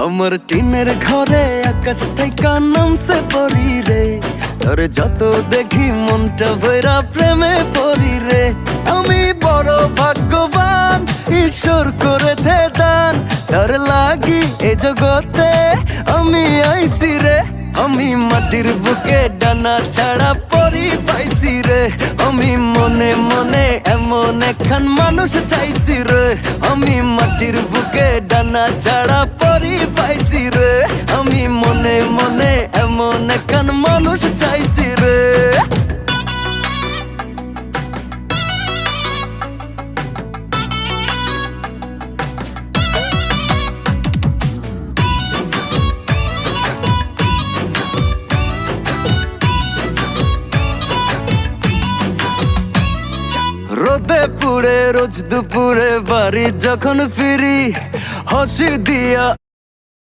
আমার টিনের ঘরে আকাশ থেকে নামছে পরি রে, তোর যত দেখি মনটা ভৈরা প্রেমে পরি রে। আমি বড় ভাগ্যবান, ঈশ্বর করেছে দান, তার লাগি এ জগতে আমি আইছি রে। আমি মাটির বুকে ডানা ছাড়া পরি পাইছি রে, আমি মনে মনে এমন একখান মানুষ চাইছি রে। আমি মাটির বুকে ডানা ছাড়া পরি পাইছি রে, আমি মনে মনে এমন একখান মানুষ চাইছি রে। রোদে পুড়ে রোজ দুপুরে বাড়ি যখন ফিরি, হাসি দিয়া